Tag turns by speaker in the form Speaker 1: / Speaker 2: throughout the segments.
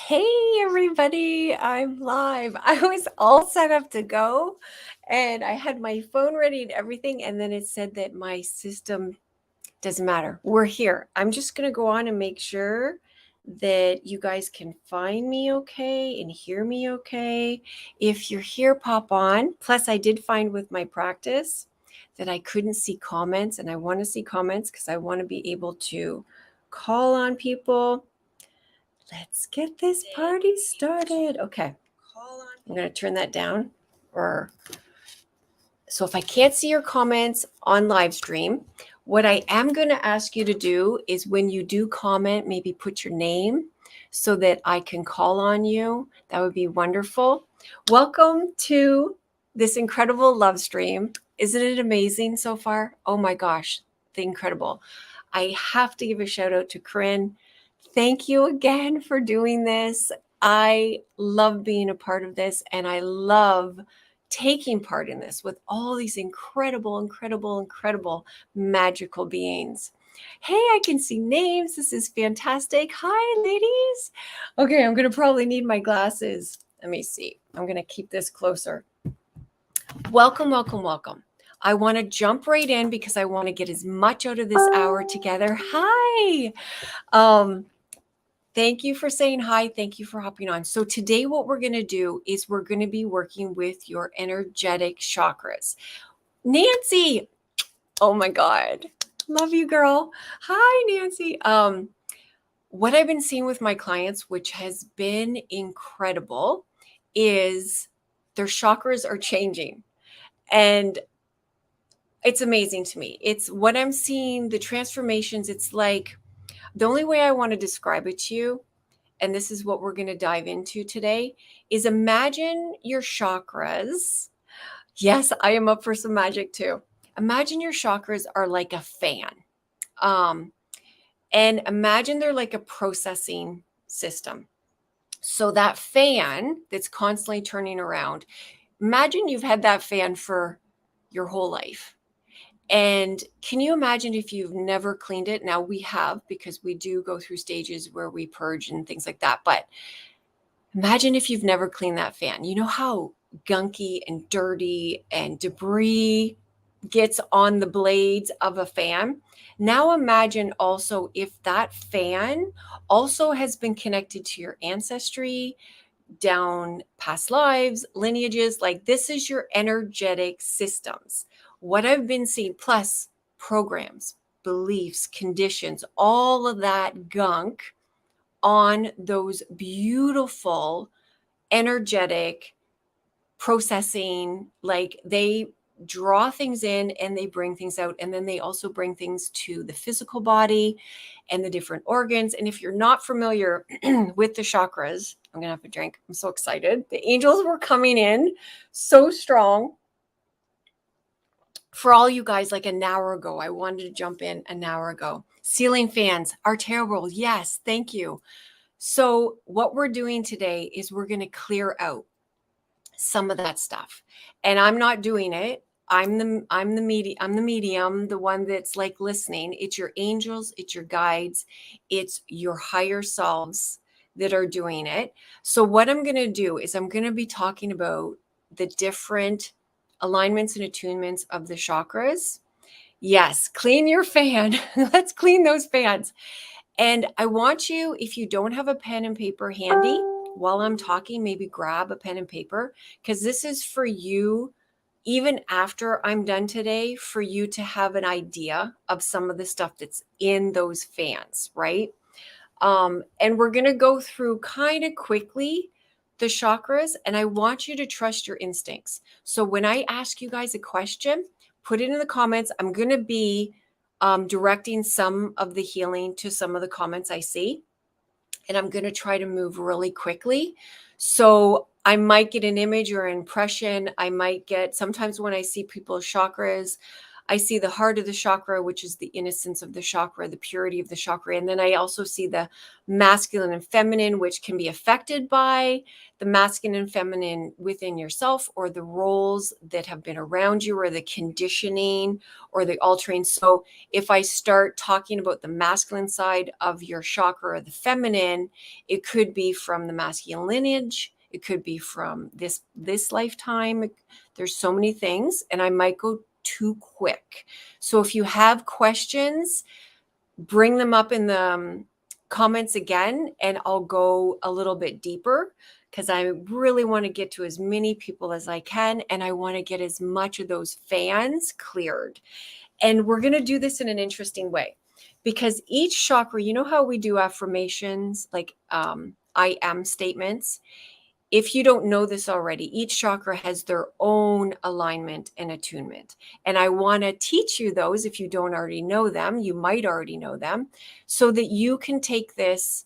Speaker 1: Hey, everybody, I'm live. I was all set up to go and I had my phone ready and everything. And then it said that my system doesn't matter. We're here. I'm just going to go on and make sure that you guys can find me okay and hear me okay. If you're here, pop on. Plus, I did find with my practice that I couldn't see comments, and I want to see comments because I want to be able to call on people. Let's get this party started. Okay. I'm going to turn that down. So if I can't see your comments on live stream, what I am going to ask you to do is when you do comment, maybe put your name so that I can call on you. That would be wonderful. Welcome to this incredible love stream. Isn't it amazing so far? Oh my gosh, the incredible. I have to give a shout out to Corinne. Thank you again for doing this. I love being a part of this, and I love taking part in this with all these incredible, magical beings. Hey, I can see names. This is fantastic. Hi, ladies. Okay, I'm going to probably need my glasses. Let me see. I'm going to keep this closer. Welcome. I want to jump right in because I want to get as much out of this hour together. Hi. Thank you for saying hi. Thank you for hopping on. So today what we're going to do is we're going to be working with your energetic chakras. Nancy, oh my God. Love you, girl. Hi, Nancy. What I've been seeing with my clients, which has been incredible, is their chakras are changing. And it's amazing to me. It's what I'm seeing, the transformations. It's like the only way I want to describe it to you, and this is what we're going to dive into today, is imagine your chakras. Yes, I am up for some magic too. Imagine your chakras are like a fan. And imagine they're like a processing system. So that fan that's constantly turning around, imagine you've had that fan for your whole life. And can you imagine if you've never cleaned it? Now we have, because we do go through stages where we purge and things like that. But imagine if you've never cleaned that fan. You know how gunky and dirty and debris gets on the blades of a fan? Now imagine also if that fan also has been connected to your ancestry, down past lives, lineages. Like this is your energetic systems. What I've been seeing, plus programs, beliefs, conditions, all of that gunk on those beautiful, energetic processing, like they draw things in and they bring things out. And then they also bring things to the physical body and the different organs. And if you're not familiar with the chakras, I'm going to have a drink. I'm so excited. The angels were coming in so strong. For all you guys, like an hour ago, I wanted to jump in an hour ago. Ceiling fans are terrible. Yes, thank you. So what we're doing today is we're going to clear out some of that stuff. And I'm not doing it. I'm the medium, the one that's like listening. It's your angels, it's your guides, it's your higher selves that are doing it. So what I'm going to do is I'm going to be talking about the different alignments and attunements of the chakras. Yes, clean your fan. Let's clean those fans. And I want you, if you don't have a pen and paper handy, while I'm talking, maybe grab a pen and paper, because this is for you, even after I'm done today, for you to have an idea of some of the stuff that's in those fans, right? And we're going to go through kind of quickly the chakras, and I want you to trust your instincts. So when I ask you guys a question, put it in the comments. I'm going to be directing some of the healing to some of the comments I see. And I'm going to try to move really quickly. So I might get an image or an impression. I might get, sometimes when I see people's chakras, I see the heart of the chakra, which is the innocence of the chakra, the purity of the chakra. And then I also see the masculine and feminine, which can be affected by the masculine and feminine within yourself, or the roles that have been around you, or the conditioning or the altering. So if I start talking about the masculine side of your chakra or the feminine, it could be from the masculine lineage. It could be from this lifetime. There's so many things, and I might go too quick. So if you have questions, bring them up in the comments again, and I'll go a little bit deeper, because I really want to get to as many people as I can, and I want to get as much of those fans cleared. And we're going to do this in an interesting way, because each chakra, you know how we do affirmations, like I am statements. If you don't know this already, each chakra has their own alignment and attunement. And I want to teach you those. If you don't already know them, you might already know them, so that you can take this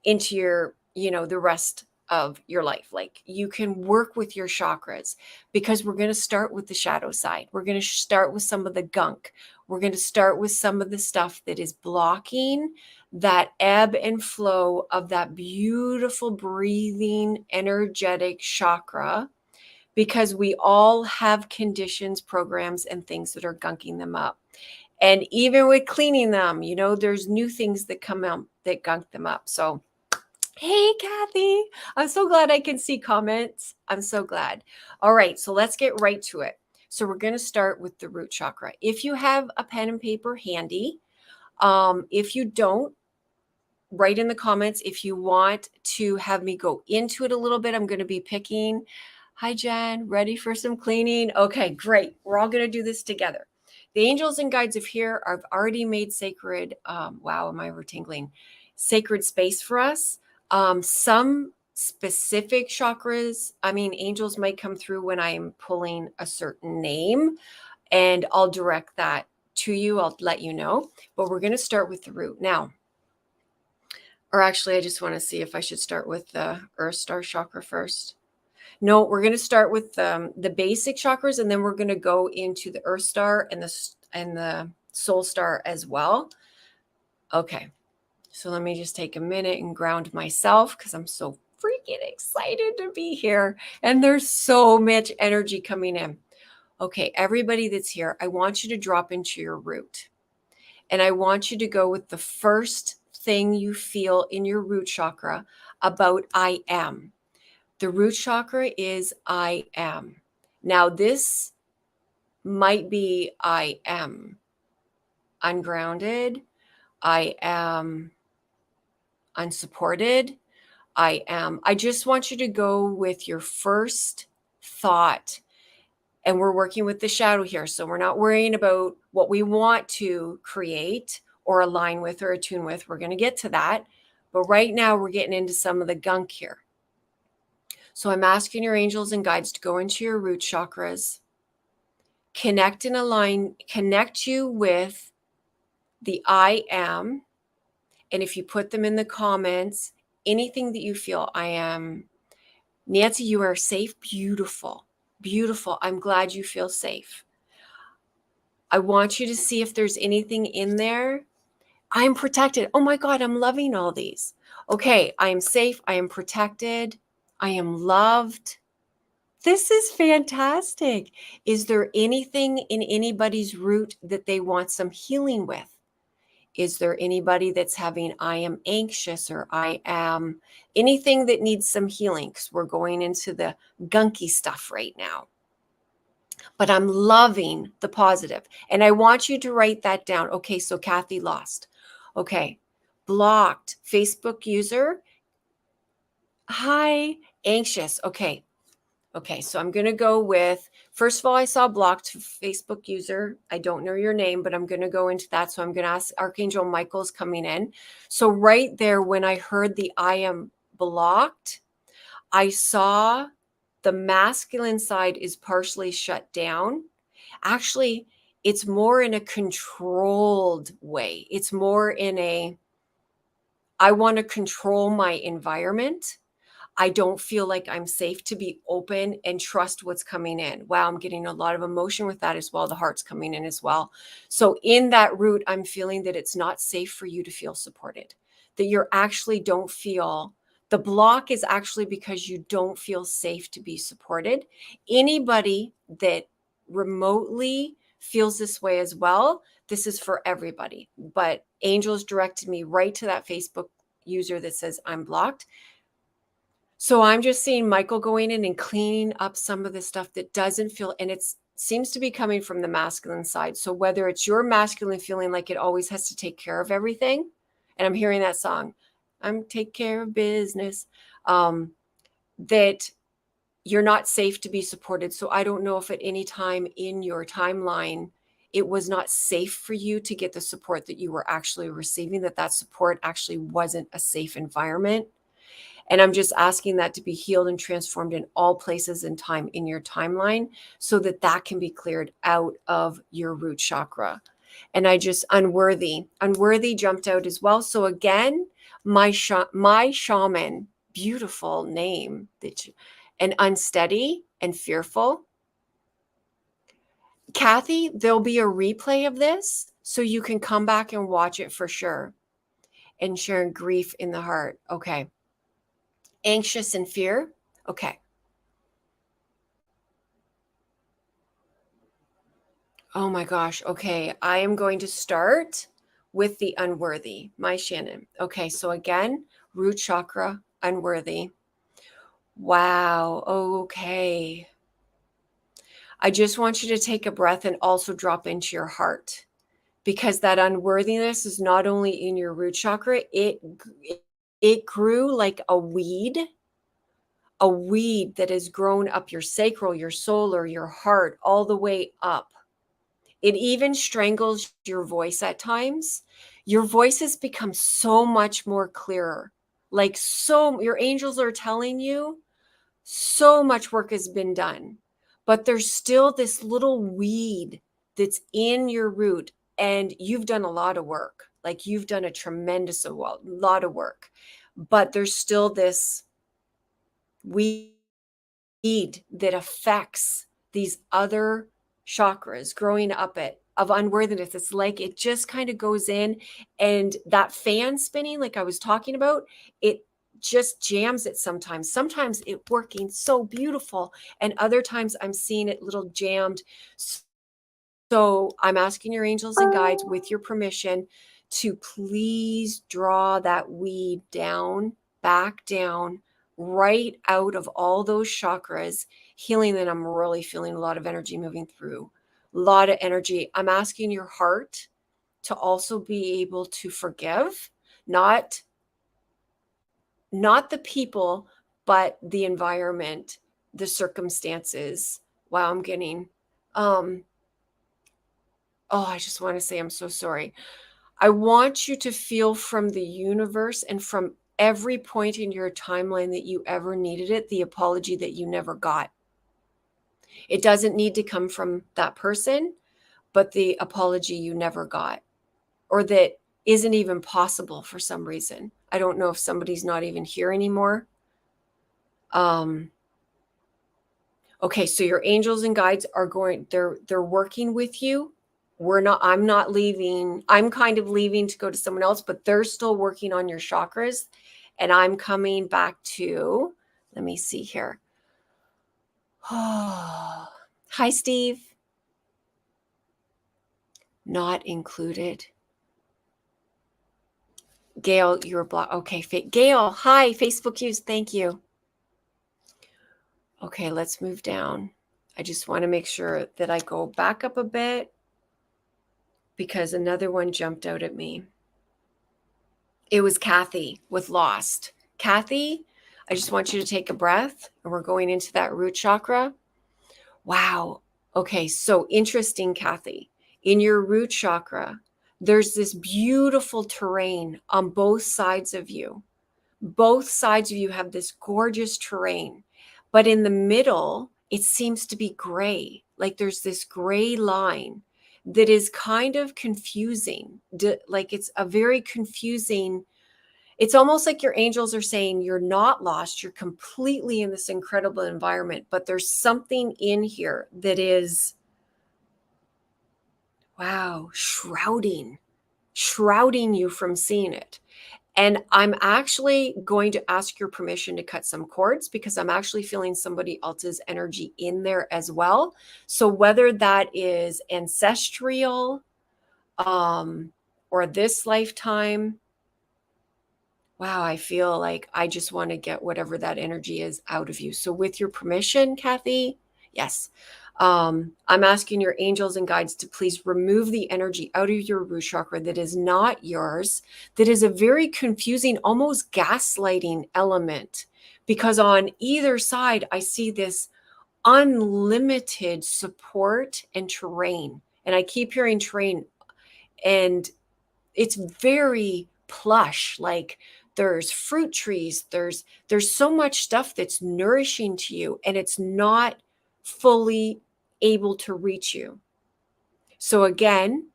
Speaker 1: into your, the rest of your life. Like, you can work with your chakras, because we're going to start with the shadow side. We're going to start with some of the gunk. We're going to start with some of the stuff that is blocking that ebb and flow of that beautiful breathing energetic chakra, because we all have conditions, programs, and things that are gunking them up. And even with cleaning them, there's new things that come out that gunk them up. So hey, Kathy, I'm so glad I can see comments. I'm so glad. All right, so let's get right to it. So we're going to start with the root chakra. If you have a pen and paper handy, if you don't, write in the comments. If you want to have me go into it a little bit, I'm going to be picking. Hi, Jen, ready for some cleaning? Okay, great. We're all going to do this together. The angels and guides of here have already made sacred, wow, am I ever tingling? Sacred space for us. Some specific chakras, angels might come through when I'm pulling a certain name, and I'll direct that to you. I'll let you know, but we're going to start with the root now. Or actually, I just want to see if I should start with the Earth Star chakra first. No, we're going to start with the basic chakras, and then we're going to go into the Earth Star and the Soul Star as well. Okay, so let me just take a minute and ground myself, because I'm so freaking excited to be here. And there's so much energy coming in. Okay, everybody that's here, I want you to drop into your root. And I want you to go with the first thing you feel in your root chakra about I am. The root chakra is I am. Now, this might be I am ungrounded. I am unsupported. I just want you to go with your first thought. And we're working with the shadow here. So we're not worrying about what we want to create or align with or attune with. We're going to get to that. But right now we're getting into some of the gunk here. So I'm asking your angels and guides to go into your root chakras, connect and align, connect you with the I am. And if you put them in the comments, anything that you feel, I am, Nancy, you are safe, beautiful, beautiful. I'm glad you feel safe. I want you to see if there's anything in there. I'm protected. Oh my God, I'm loving all these. Okay, I am safe. I am protected. I am loved. This is fantastic. Is there anything in anybody's root that they want some healing with? Is there anybody that's having I am anxious, or I am anything that needs some healing? Because we're going into the gunky stuff right now. But I'm loving the positive. And I want you to write that down. Okay, so Kathy lost. Okay, blocked Facebook user. Hi, anxious. Okay, so I'm going to go with, first of all, I saw blocked Facebook user. I don't know your name, but I'm going to go into that. So I'm going to ask Archangel Michael's coming in. So right there, when I heard the I am blocked, I saw the masculine side is partially shut down. Actually, it's more in a controlled way. It's more in a, I want to control my environment. I don't feel like I'm safe to be open and trust what's coming in. Wow, I'm getting a lot of emotion with that as well. The heart's coming in as well. So in that root, I'm feeling that it's not safe for you to feel supported, that you're actually don't feel, the block is actually because you don't feel safe to be supported. Anybody that remotely feels this way as well, this is for everybody. But angels directed me right to that Facebook user that says I'm blocked. So I'm just seeing Michael going in and cleaning up some of the stuff that doesn't feel, and it seems to be coming from the masculine side. So whether it's your masculine feeling like it always has to take care of everything, and I'm hearing that song, I'm take care of business, that you're not safe to be supported. So I don't know if at any time in your timeline, it was not safe for you to get the support that you were actually receiving, that support actually wasn't a safe environment. And I'm just asking that to be healed and transformed in all places and time in your timeline so that that can be cleared out of your root chakra. And I just, unworthy jumped out as well. So again, my shaman, beautiful name, and unsteady and fearful. Kathy, there'll be a replay of this so you can come back and watch it for sure. And sharing grief in the heart. Okay. Anxious and fear. Okay. Oh my gosh. Okay. I am going to start with the unworthy, my Shannon. Okay. So again, root chakra, unworthy. Wow. Okay. I just want you to take a breath and also drop into your heart, because that unworthiness is not only in your root chakra, it grew like a weed that has grown up your sacral, your solar, your heart, all the way up. It even strangles your voice at times. Your voice has become so much more clearer. Like, so your angels are telling you so much work has been done, but there's still this little weed that's in your root, and you've done a lot of work. Like, you've done a tremendous lot of work, but there's still this weed that affects these other chakras growing up it of unworthiness. It's like it just kind of goes in, and that fan spinning, like I was talking about, it just jams it sometimes. Sometimes it working so beautiful, and other times I'm seeing it little jammed. So I'm asking your angels and guides, with your permission, to please draw that weed down, back down, right out of all those chakras, healing that I'm really feeling a lot of energy moving through. A lot of energy. I'm asking your heart to also be able to forgive, not the people, but the environment, the circumstances. Wow, I'm getting oh, I just want to say I'm so sorry. I want you to feel from the universe and from every point in your timeline that you ever needed it, the apology that you never got. It doesn't need to come from that person, but the apology you never got, or that isn't even possible for some reason. I don't know if somebody's not even here anymore. Okay, so your angels and guides are they're working with you. I'm not leaving. I'm kind of leaving to go to someone else, but they're still working on your chakras. And I'm coming back to, let me see here. Oh, hi, Steve. Not included. Gail, you're blocked. Okay, Gail, hi, Facebook use. Thank you. Okay, let's move down. I just want to make sure that I go back up a bit, because another one jumped out at me. It was Kathy with Lost. Kathy, I just want you to take a breath, and we're going into that root chakra. Wow. Okay, so interesting, Kathy. In your root chakra, there's this beautiful terrain on both sides of you. Both sides of you have this gorgeous terrain, but in the middle, it seems to be gray. Like there's this gray line that is kind of confusing. Like it's a very confusing, It's almost like your angels are saying you're not lost. You're completely in this incredible environment, but there's something in here that is, wow, shrouding you from seeing it. And I'm actually going to ask your permission to cut some cords because I'm actually feeling somebody else's energy in there as well. So whether that is ancestral, or this lifetime, wow, I feel like I just want to get whatever that energy is out of you. So with your permission, Kathy, yes. I'm asking your angels and guides to please remove the energy out of your root chakra that is not yours, that is a very confusing, almost gaslighting element. Because on either side, I see this unlimited support and terrain. And I keep hearing terrain, and it's very plush. Like there's fruit trees, there's so much stuff that's nourishing to you, and it's not fully able to reach you. So again,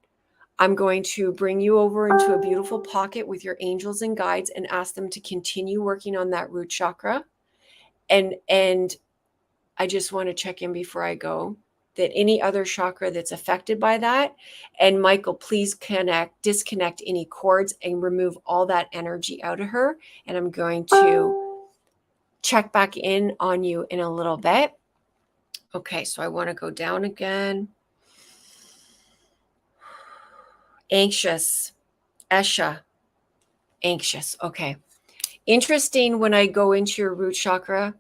Speaker 1: I'm going to bring you over into a beautiful pocket with your angels and guides and ask them to continue working on that root chakra. And I just want to check in before I go that any other chakra that's affected by that. And Michael, please disconnect any cords and remove all that energy out of her. And I'm going to check back in on you in a little bit. Okay, so I want to go down again. Anxious, Esha, anxious. Okay. Interesting when I go into your root chakra,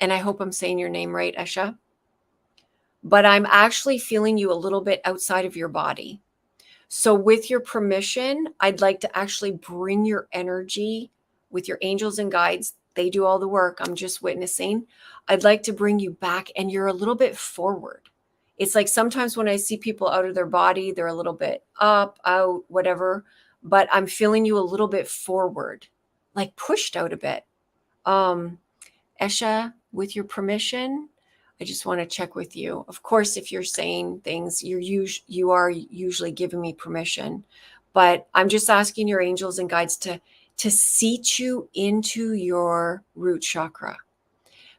Speaker 1: and I hope I'm saying your name right, Esha, but I'm actually feeling you a little bit outside of your body. So with your permission, I'd like to actually bring your energy with your angels and guides. They do all the work. I'm just witnessing. I'd like to bring you back, and you're a little bit forward. It's like sometimes when I see people out of their body, they're a little bit up, out, whatever, but I'm feeling you a little bit forward, like pushed out a bit. Esha, with your permission, I just want to check with you. Of course, if you're saying things, you are usually giving me permission, but I'm just asking your angels and guides to seat you into your root chakra,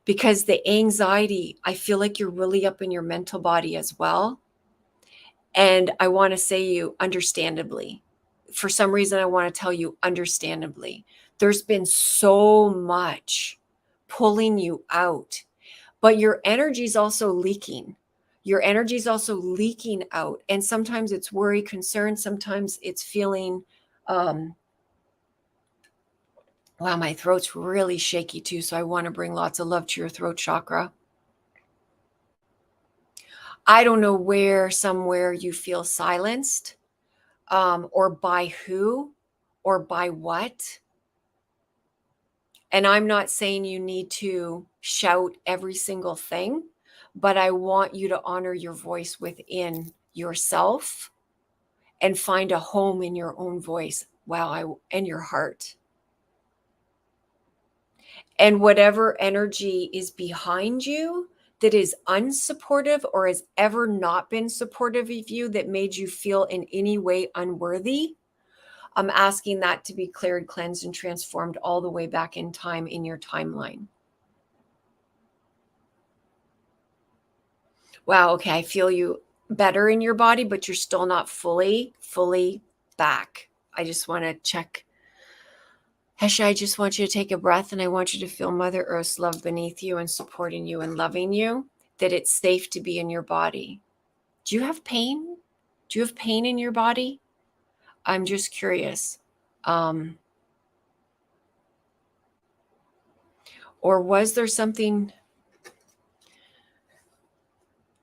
Speaker 1: because the anxiety, I feel like you're really up in your mental body as well. And I want to say you understandably. For some reason, I want to tell you understandably. There's been so much pulling you out, but your energy is also leaking. Your energy is also leaking out. And sometimes it's worry, concern. Sometimes it's feeling, wow, my throat's really shaky too. So I want to bring lots of love to your throat chakra. I don't know where somewhere you feel silenced, or by who or by what. And I'm not saying you need to shout every single thing, but I want you to honor your voice within yourself and find a home in your own voice. Wow, and your heart. And whatever energy is behind you that is unsupportive or has ever not been supportive of you, that made you feel in any way unworthy, I'm asking that to be cleared, cleansed, and transformed all the way back in time in your timeline. Wow, okay, I feel you better in your body, but you're still not fully back. I just want to check. Hesha, I just want you to take a breath, and I want you to feel Mother Earth's love beneath you and supporting you and loving you, that it's safe to be in your body. Do you have pain? Do you have pain in your body? I'm just curious. Or was there something,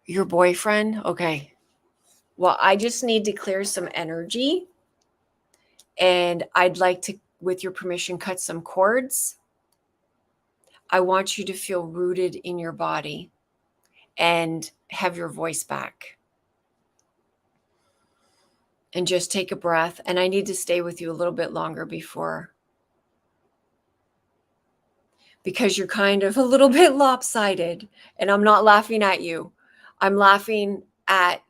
Speaker 1: your boyfriend? Okay. Well, I just need to clear some energy, and I'd like to, with your permission, cut some cords. I want you to feel rooted in your body and have your voice back. And just take a breath. And I need to stay with you a little bit longer because you're kind of a little bit lopsided. And I'm not laughing at you. I'm laughing at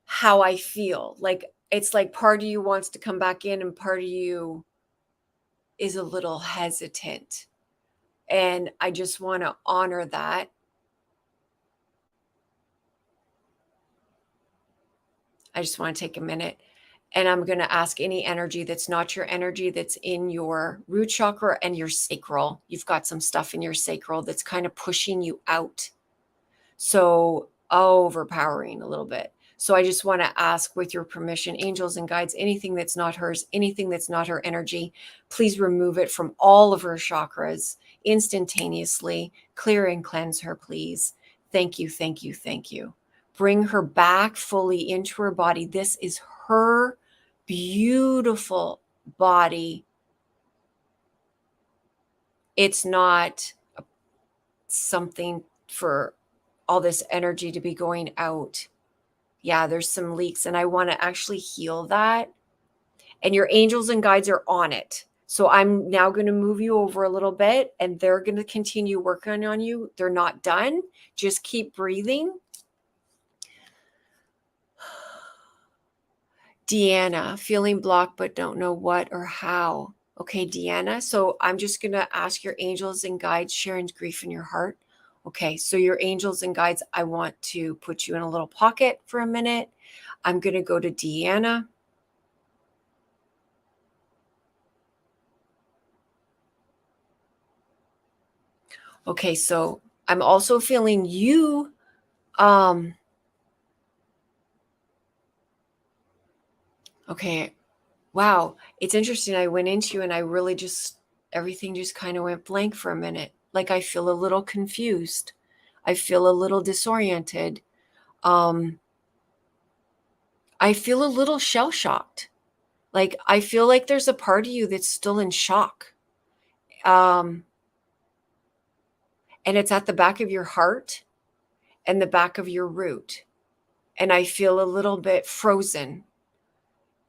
Speaker 1: how I feel. Like it's like part of you wants to come back in and part of you is a little hesitant. And I just want to honor that. I just want to take a minute, and I'm going to ask any energy that's not your energy, that's in your root chakra and your sacral. You've got some stuff in your sacral that's kind of pushing you out. So overpowering a little bit. So I just want to ask, with your permission, angels and guides, anything that's not hers, anything that's not her energy, please remove it from all of her chakras instantaneously. Clear and cleanse her, please. Thank you, thank you, thank you. Bring her back fully into her body. This is her beautiful body. It's not something for all this energy to be going out. Yeah, there's some leaks, and I want to actually heal that. And your angels and guides are on it. So I'm now going to move you over a little bit, and they're going to continue working on you. They're not done. Just keep breathing. Deanna, feeling blocked but don't know what or how. Okay, Deanna. So I'm just going to ask your angels and guides, Sharon's grief in your heart. Okay, so your angels and guides, I want to put you in a little pocket for a minute. I'm going to go to Deanna. Okay, so I'm also feeling you. Okay, wow. It's interesting. I went into you and I really just, everything just kind of went blank for a minute. Like I feel a little confused. I feel a little disoriented. I feel a little shell shocked. Like I feel like there's a part of you that's still in shock. And it's at the back of your heart and the back of your root. And I feel a little bit frozen.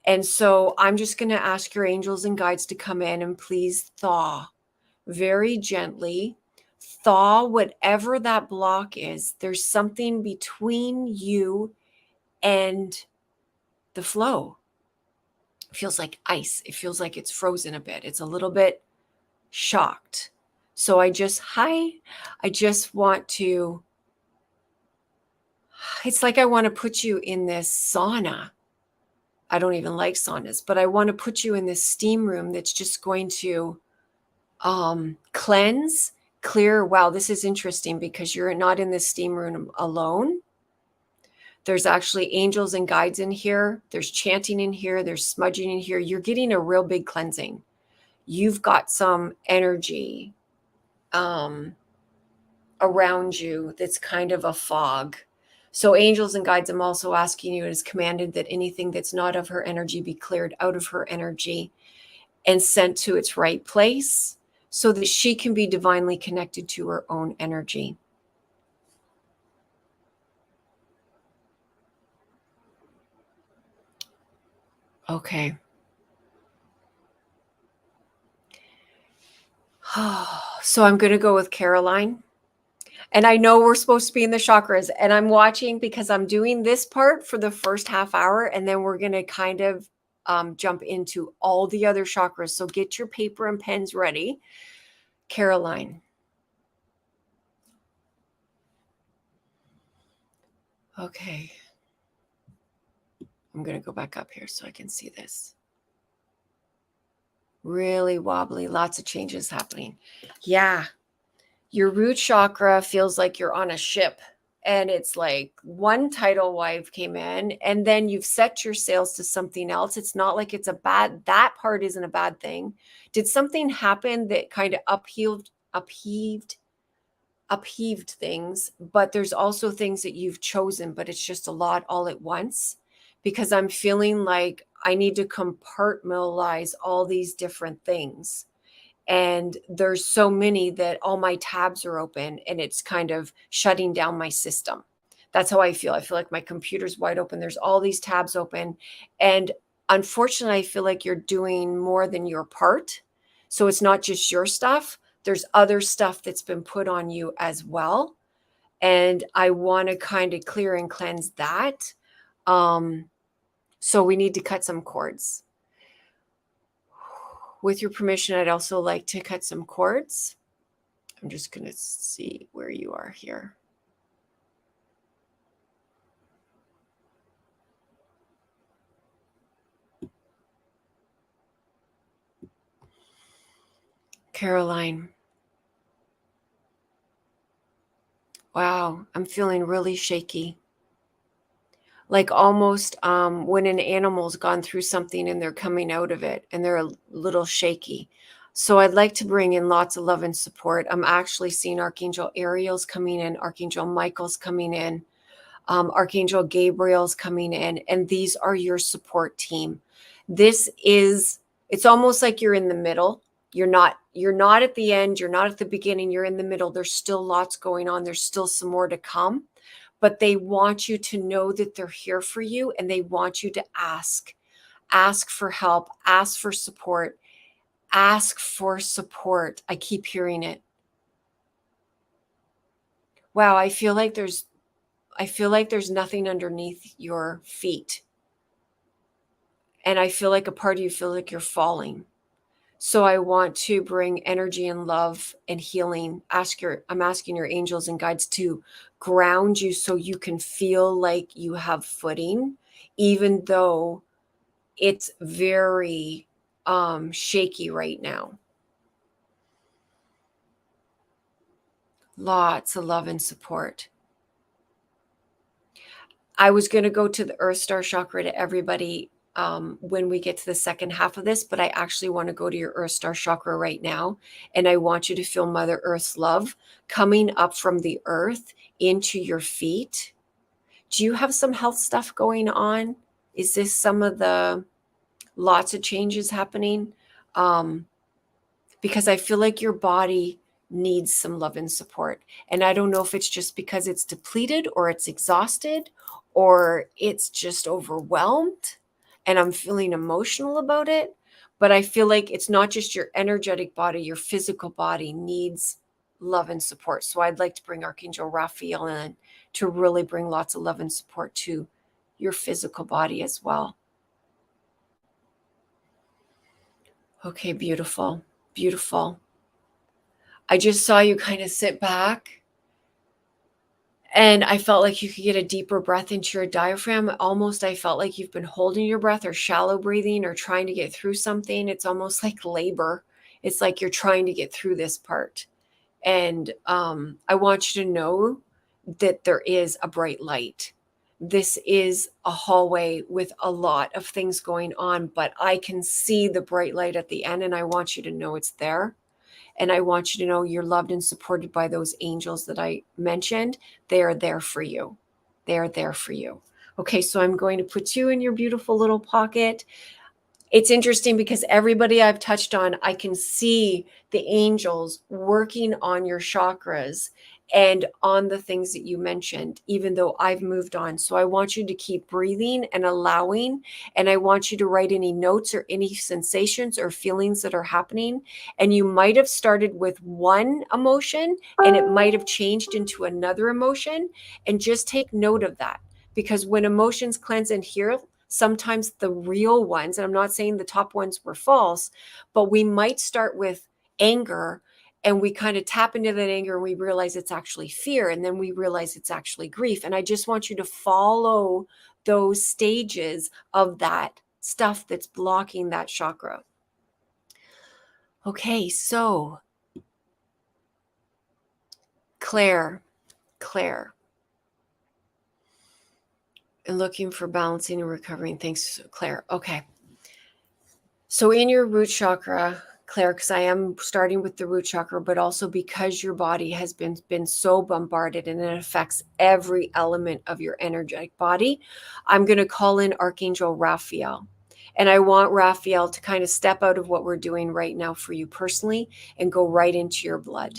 Speaker 1: And so I'm just going to ask your angels and guides to come in and please thaw very gently. Thaw whatever that block is. There's something between you and the flow. It feels like ice. It feels like it's frozen a bit. It's a little bit shocked. So I just want to, it's like I want to put you in this sauna. I don't even like saunas, but I want to put you in this steam room that's just going to cleanse, clear. Wow, this is interesting because you're not in this steam room alone. There's actually angels and guides in here. There's chanting in here. There's smudging in here. You're getting a real big cleansing. You've got some energy around you that's kind of a fog. So angels and guides, I'm also asking you, it is commanded that anything that's not of her energy be cleared out of her energy and sent to its right place so that she can be divinely connected to her own energy. Okay. So I'm going to go with Caroline. And I know we're supposed to be in the chakras, and I'm watching because I'm doing this part for the first half hour, and then we're going to kind of jump into all the other chakras. So get your paper and pens ready. Caroline. Okay. I'm going to go back up here so I can see this. Really wobbly, lots of changes happening. Yeah. Your root chakra feels like you're on a ship, and it's like one tidal wave came in and then you've set your sails to something else. It's not like it's a bad, that part isn't a bad thing. Did something happen that kind of upheaved things? But there's also things that you've chosen, but it's just a lot all at once, because I'm feeling like I need to compartmentalize all these different things. And there's so many that all my tabs are open and it's kind of shutting down my system. That's how I feel. I feel like my computer's wide open. There's all these tabs open. And unfortunately, I feel like you're doing more than your part. So it's not just your stuff. There's other stuff that's been put on you as well. And I want to kind of clear and cleanse that. So we need to cut some cords. With your permission, I'd also like to cut some cords. I'm just going to see where you are here. Caroline. Wow, I'm feeling really shaky. Like almost when an animal's gone through something and they're coming out of it and they're a little shaky. So I'd like to bring in lots of love and support. I'm actually seeing Archangel Ariel's coming in, Archangel Michael's coming in, Archangel Gabriel's coming in, and these are your support team. It's almost like you're in the middle. You're not at the end, you're not at the beginning, you're in the middle. There's still lots going on. There's still some more to come, but they want you to know that they're here for you, and they want you to ask for help, ask for support, ask for support. I keep hearing it. Wow, I feel like there's nothing underneath your feet. And I feel like a part of you feels like you're falling. So I want to bring energy and love and healing. I'm asking your angels and guides to ground you so you can feel like you have footing, even though it's very shaky right now. Lots of love and support. I was going to go to the Earth Star chakra to everybody when we get to the second half of this, but I actually want to go to your Earth Star chakra right now. And I want you to feel Mother Earth's love coming up from the earth into your feet. Do you have some health stuff going on? Is this some of the lots of changes happening? Because I feel like your body needs some love and support. And I don't know if it's just because it's depleted or it's exhausted or it's just overwhelmed and I'm feeling emotional about it. But I feel like it's not just your energetic body, your physical body needs love and support. So I'd like to bring Archangel Raphael in to really bring lots of love and support to your physical body as well. Okay, beautiful, beautiful. I just saw you kind of sit back and I felt like you could get a deeper breath into your diaphragm. Almost, I felt like you've been holding your breath or shallow breathing or trying to get through something. It's almost like labor. It's like you're trying to get through this part. And I want you to know that there is a bright light. This is a hallway with a lot of things going on, but I can see the bright light at the end, and I want you to know it's there. And I want you to know you're loved and supported by those angels that I mentioned. They are there for you. They are there for you. Okay, so I'm going to put you in your beautiful little pocket. It's interesting because everybody I've touched on, I can see the angels working on your chakras and on the things that you mentioned, even though I've moved on. So I want you to keep breathing and allowing, and I want you to write any notes or any sensations or feelings that are happening. And you might have started with one emotion and it might have changed into another emotion, and just take note of that, because when emotions cleanse and heal, sometimes the real ones, and I'm not saying the top ones were false, but we might start with anger and we kind of tap into that anger and we realize it's actually fear, and then we realize it's actually grief. And I just want you to follow those stages of that stuff that's blocking that chakra. Okay, so Claire, and looking for balancing and recovering. Thanks, Claire. Okay. So in your root chakra, Claire, because I am starting with the root chakra, but also because your body has been so bombarded and it affects every element of your energetic body, I'm going to call in Archangel Raphael. And I want Raphael to kind of step out of what we're doing right now for you personally and go right into your blood.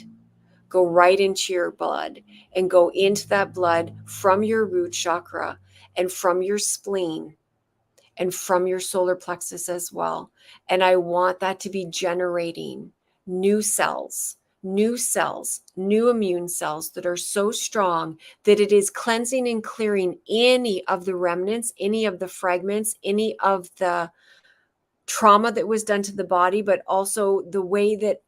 Speaker 1: Go right into your blood and go into that blood from your root chakra and from your spleen and from your solar plexus as well. And I want that to be generating new cells, new immune cells that are so strong that it is cleansing and clearing any of the remnants, any of the fragments, any of the trauma that was done to the body, but also the way that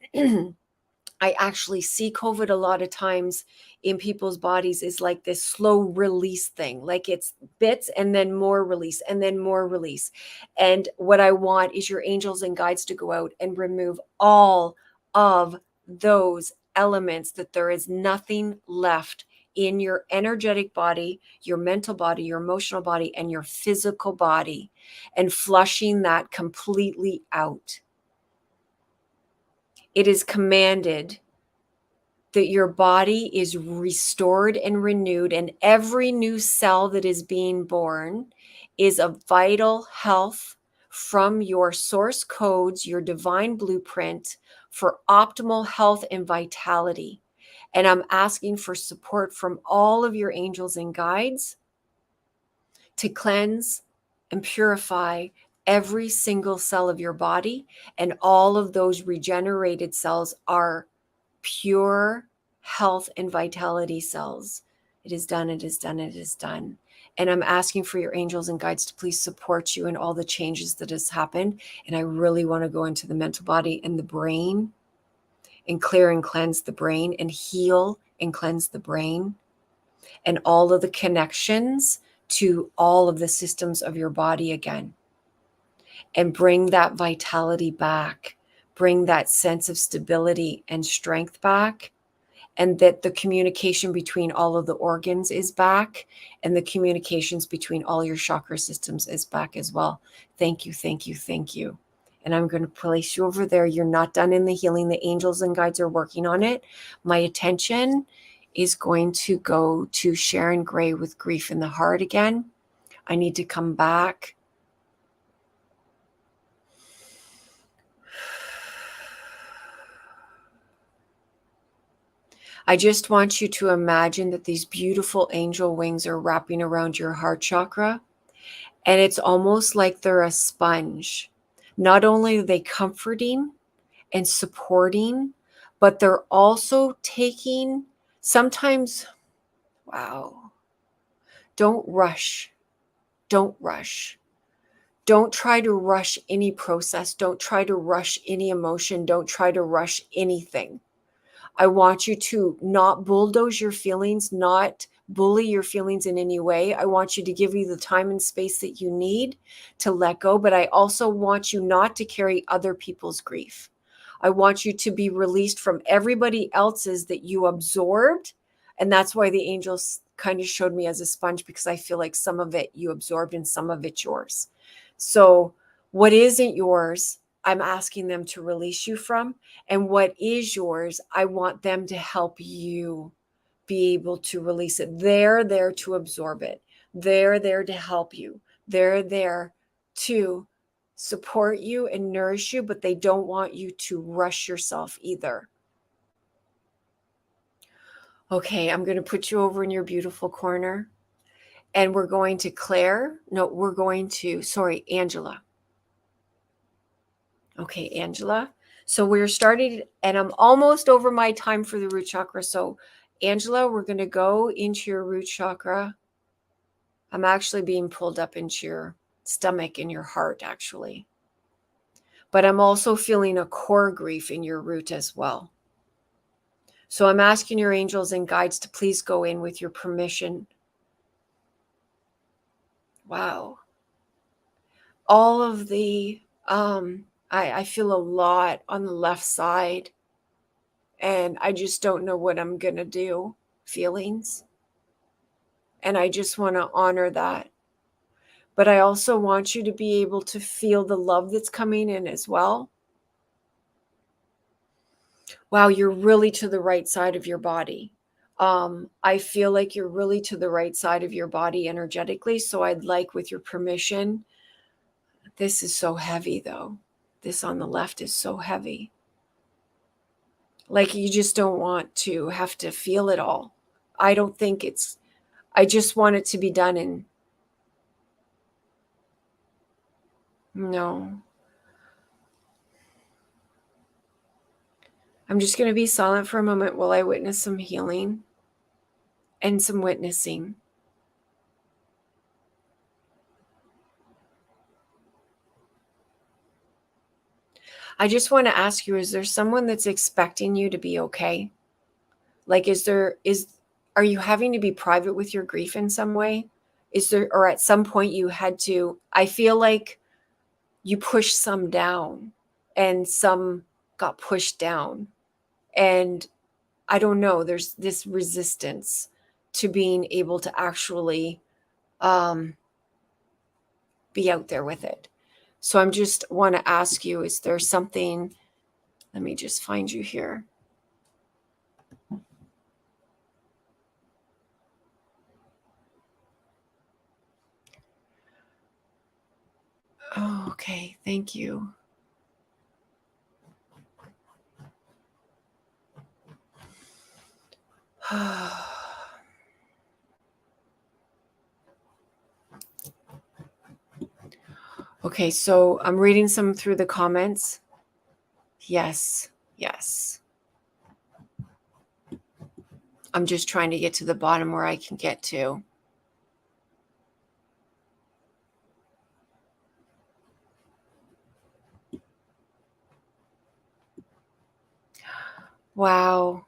Speaker 1: I actually see COVID a lot of times in people's bodies is like this slow release thing. Like it's bits and then more release and then more release. And what I want is your angels and guides to go out and remove all of those elements, that there is nothing left in your energetic body, your mental body, your emotional body, and your physical body, and flushing that completely out. It is commanded that your body is restored and renewed, and every new cell that is being born is a vital health from your source codes, your divine blueprint for optimal health and vitality. And I'm asking for support from all of your angels and guides to cleanse and purify every single cell of your body. And all of those regenerated cells are pure health and vitality cells. It is done, it is done, it is done. And I'm asking for your angels and guides to please support you in all the changes that has happened. And I really want to go into the mental body and the brain and clear and cleanse the brain and heal and cleanse the brain and all of the connections to all of the systems of your body again, and bring that vitality back, bring that sense of stability and strength back, and that the communication between all of the organs is back, and the communications between all your chakra systems is back as well. Thank you, thank you, thank you. And I'm going to place you over there. You're not done in the healing. The angels and guides are working on it. My attention is going to go to Sharon Gray with Grief in the Heart again. I need to come back. I just want you to imagine that these beautiful angel wings are wrapping around your heart chakra, and it's almost like they're a sponge. Not only are they comforting and supporting, but they're also taking sometimes, wow, don't rush. Don't rush. Don't try to rush any process. Don't try to rush any emotion. Don't try to rush anything. I want you to not bulldoze your feelings, not bully your feelings in any way. I want you to give you the time and space that you need to let go, but I also want you not to carry other people's grief. I want you to be released from everybody else's that you absorbed. And that's why the angels kind of showed me as a sponge, because I feel like some of it you absorbed and some of it's yours. So what isn't yours, I'm asking them to release you from. And what is yours, I want them to help you be able to release it. They're there to absorb it. They're there to help you. They're there to support you and nourish you, but they don't want you to rush yourself either. Okay, I'm going to put you over in your beautiful corner, and we're going to Angela. Okay, Angela. So we're starting, and I'm almost over my time for the root chakra. So, Angela, we're going to go into your root chakra. I'm actually being pulled up into your stomach and your heart, actually. But I'm also feeling a core grief in your root as well. So I'm asking your angels and guides to please go in with your permission. Wow. All of the, I feel a lot on the left side, and I just don't know what I'm going to do, feelings. And I just want to honor that. But I also want you to be able to feel the love that's coming in as well. Wow, you're really to the right side of your body. I feel like you're really to the right side of your body energetically. So I'd like, with your permission, this is so heavy though. This on the left is so heavy. Like you just don't want to have to feel it all. I don't think I just want it to be done. And no, I'm just going to be silent for a moment while I witness some healing and some witnessing. I just want to ask you, is there someone that's expecting you to be okay? Like, are you having to be private with your grief in some way? Is there, or at some point you had to, I feel like you pushed some down and some got pushed down. And I don't know, there's this resistance to being able to actually be out there with it. So I'm just want to ask you, is there something, let me just find you here. Oh, okay. Thank you. Okay, so I'm reading some through the comments. Yes, yes. I'm just trying to get to the bottom where I can get to. Wow.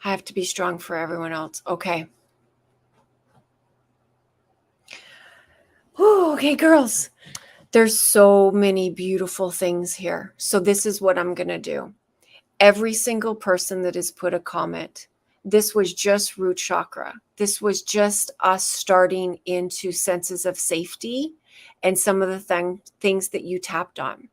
Speaker 1: I have to be strong for everyone else. Okay. Oh, okay, girls. There's so many beautiful things here. So this is what I'm going to do. Every single person that has put a comment, this was just root chakra. This was just us starting into senses of safety and some of the things that you tapped on.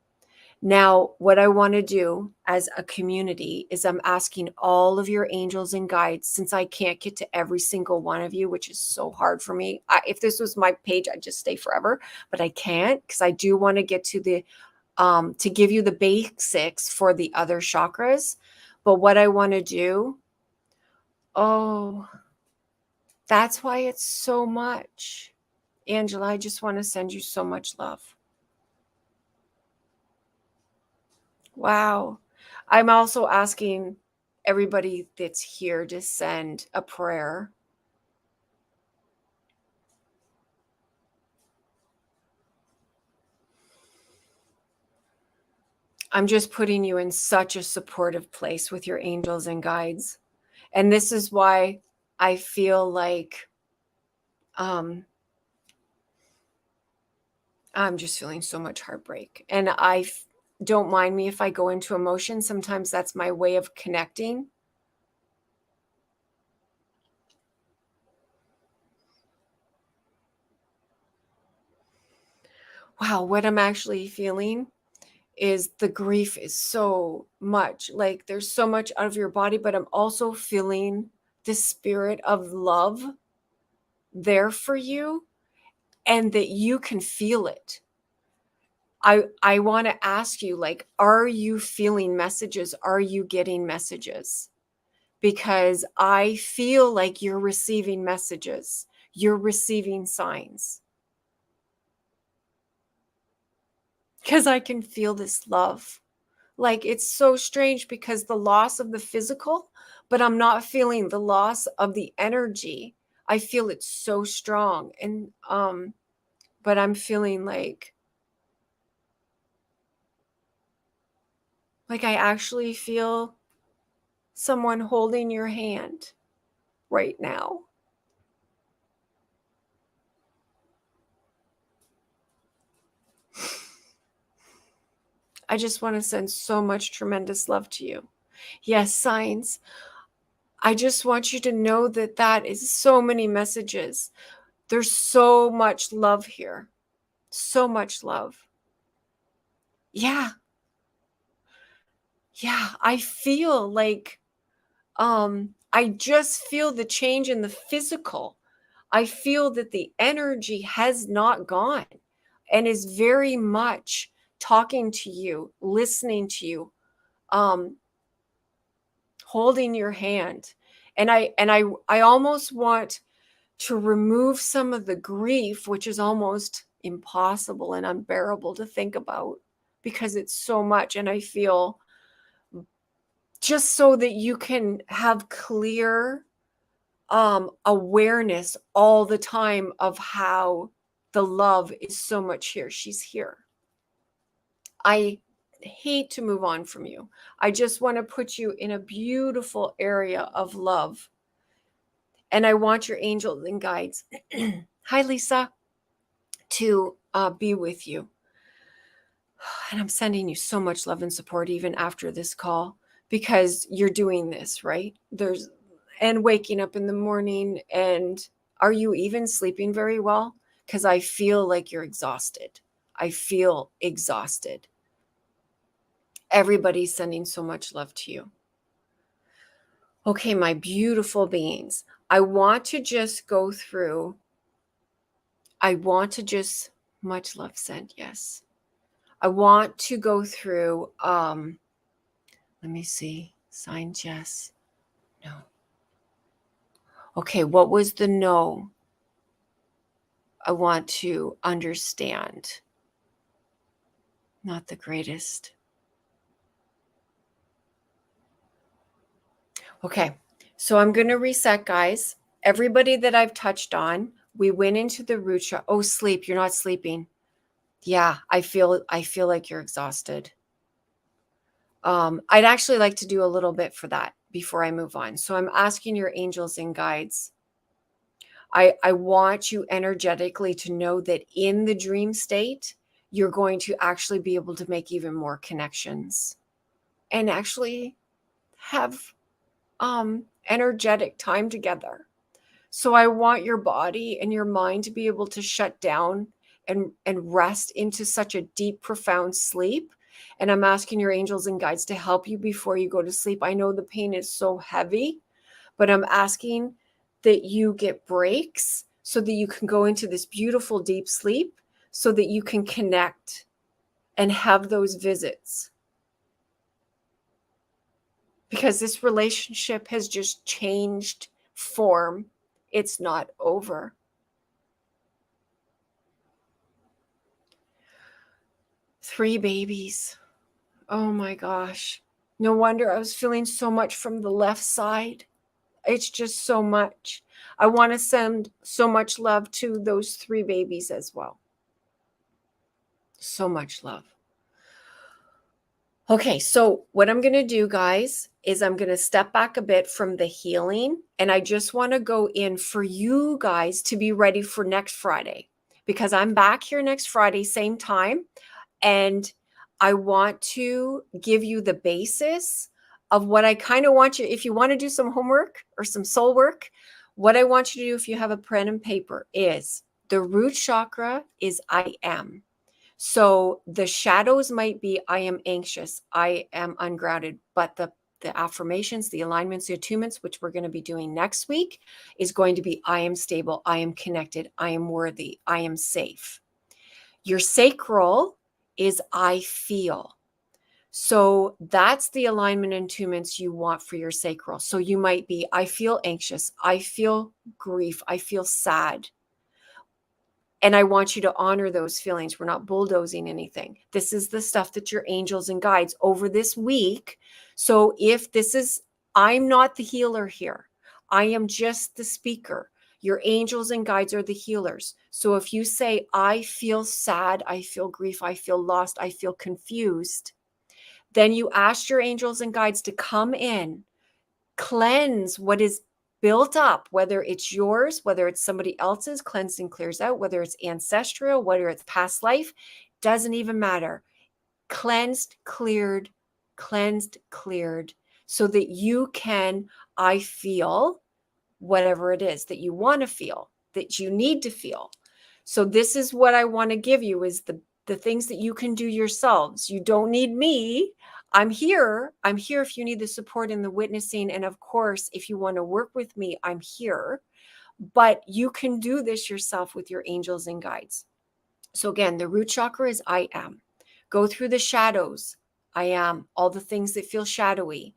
Speaker 1: Now, what I want to do as a community is I'm asking all of your angels and guides, since I can't get to every single one of you, which is so hard for me. If this was my page, I'd just stay forever, but I can't because I do want to get to to give you the basics for the other chakras. But what I want to do, oh, that's why it's so much. Angela, I just want to send you so much love. Wow. I'm also asking everybody that's here to send a prayer. I'm just putting you in such a supportive place with your angels and guides. And this is why I feel like I'm just feeling so much heartbreak. And don't mind me if I go into emotion. Sometimes that's my way of connecting. Wow, what I'm actually feeling is the grief is so much. Like there's so much out of your body, but I'm also feeling the spirit of love there for you and that you can feel it. I want to ask you, like, are you feeling messages? Are you getting messages? Because I feel like you're receiving messages. You're receiving signs. Because I can feel this love. Like it's so strange because the loss of the physical, but I'm not feeling the loss of the energy. I feel it so strong. And but I'm feeling like I actually feel someone holding your hand right now. I just want to send so much tremendous love to you. Yes, signs. I just want you to know that that is so many messages. There's so much love here. So much love. Yeah. Yeah. I feel like I just feel the change in the physical. I feel that the energy has not gone and is very much talking to you, listening to you, um, holding your hand. And I almost want to remove some of the grief, which is almost impossible and unbearable to think about because it's so much. And I feel just so that you can have clear awareness all the time of how the love is so much here. She's here. I hate to move on from you. I just want to put you in a beautiful area of love. And I want your angels and guides, hi, Lisa, to be with you. And I'm sending you so much love and support even after this call, because you're doing this, right? And waking up in the morning. And are you even sleeping very well? Because I feel like you're exhausted. I feel exhausted. Everybody's sending so much love to you. Okay, my beautiful beings, I want to just go through. Much love sent, yes. I want to go through, let me see, signed yes, no. Okay, what was the no? I want to understand. Not the greatest. Okay, so I'm going to reset, guys. Everybody that I've touched on, we went into the root chakra. Oh, sleep, you're not sleeping. Yeah, I feel like you're exhausted. I'd actually like to do a little bit for that before I move on. So I'm asking your angels and guides. I want you energetically to know that in the dream state, you're going to actually be able to make even more connections and actually have energetic time together. So I want your body and your mind to be able to shut down and rest into such a deep, profound sleep. And I'm asking your angels and guides to help you before you go to sleep. I know the pain is so heavy, but I'm asking that you get breaks so that you can go into this beautiful, deep sleep so that you can connect and have those visits. Because this relationship has just changed form. It's not over. Three babies. Oh my gosh. No wonder I was feeling so much from the left side. It's just so much. I want to send so much love to those three babies as well. So much love. Okay, so what I'm going to do, guys, is I'm going to step back a bit from the healing, and I just want to go in for you guys to be ready for next Friday, because I'm back here next Friday, same time, and I want to give you the basis of what I kind of want you, if you want to do some homework or some soul work, what I want you to do if you have a pen and paper is the root chakra is I am. So the shadows might be, I am anxious, I am ungrounded, but the affirmations, the alignments, the attunements, which we're going to be doing next week, is going to be, I am stable, I am connected, I am worthy, I am safe. Your sacral is I feel. So that's the alignment and attunements you want for your sacral. So you might be, I feel anxious, I feel grief, I feel sad. And I want you to honor those feelings. We're not bulldozing anything. This is the stuff that your angels and guides over this week. So if this is, I'm not the healer here. I am just the speaker. Your angels and guides are the healers. So if you say, I feel sad, I feel grief, I feel lost, I feel confused, then you ask your angels and guides to come in, cleanse what is built up, whether it's yours, whether it's somebody else's, cleansed and clears out, whether it's ancestral, whether it's past life, doesn't even matter. Cleansed, cleared, so that you can, I feel whatever it is that you want to feel, that you need to feel. So this is what I want to give you is the things that you can do yourselves. You don't need me. I'm here. I'm here if you need the support and the witnessing. And of course, if you want to work with me, I'm here. But you can do this yourself with your angels and guides. So again, the root chakra is I am. Go through the shadows. I am. All the things that feel shadowy.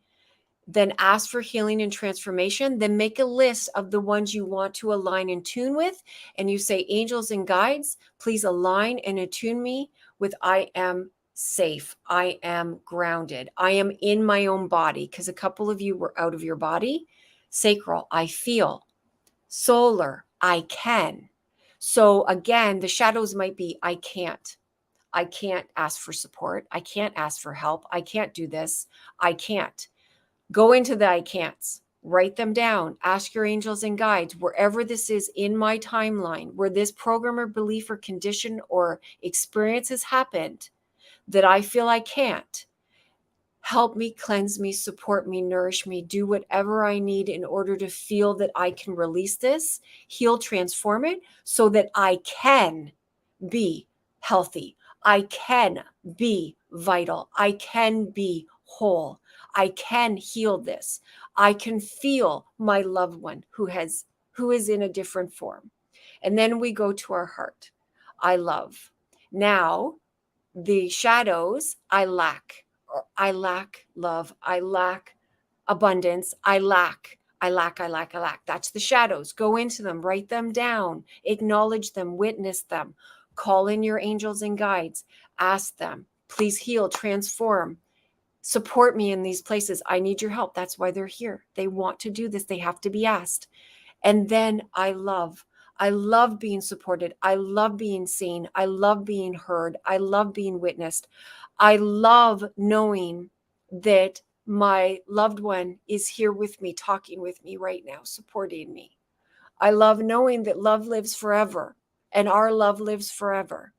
Speaker 1: Then ask for healing and transformation. Then make a list of the ones you want to align and tune with. And you say, angels and guides, please align and attune me with I am safe. I am grounded. I am in my own body, because a couple of you were out of your body. Sacral, I feel. Solar, I can. So again, the shadows might be, I can't. I can't ask for support. I can't ask for help. I can't do this. I can't. Go into the I can'ts. Write them down. Ask your angels and guides, wherever this is in my timeline, where this program or belief or condition or experience has happened that I feel I can't. Help me, cleanse me, support me, nourish me, do whatever I need in order to feel that I can release this, heal, transform it so that I can be healthy. I can be vital. I can be whole. I can heal this. I can feel my loved one who is in a different form. And then we go to our heart. I love. Now, the shadows, I lack. I lack love. I lack abundance. I lack. That's the shadows. Go into them, write them down, acknowledge them, witness them, call in your angels and guides, ask them, please heal, transform, support me in these places. I need your help. That's why they're here. They want to do this. They have to be asked. And then I love. I love being supported. I love being seen. I love being heard. I love being witnessed. I love knowing that my loved one is here with me, talking with me right now, supporting me. I love knowing that love lives forever and our love lives forever.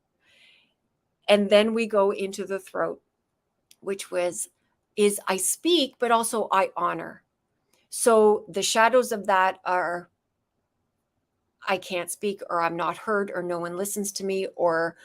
Speaker 1: And then we go into the throat, which is I speak, but also I honor. So the shadows of that are I can't speak, or I'm not heard, or no one listens to me, or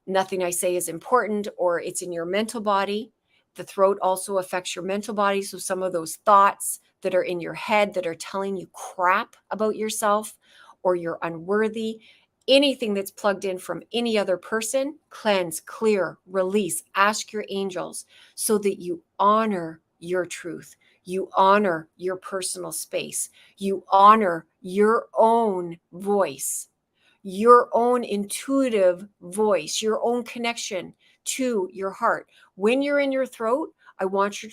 Speaker 1: nothing I say is important, or it's in your mental body. The throat also affects your mental body. So some of those thoughts that are in your head that are telling you crap about yourself, or you're unworthy, anything that's plugged in from any other person, cleanse, clear, release, ask your angels so that you honor your truth. You honor your personal space. You honor your own voice, your own intuitive voice, your own connection to your heart. When you're in your throat, I want you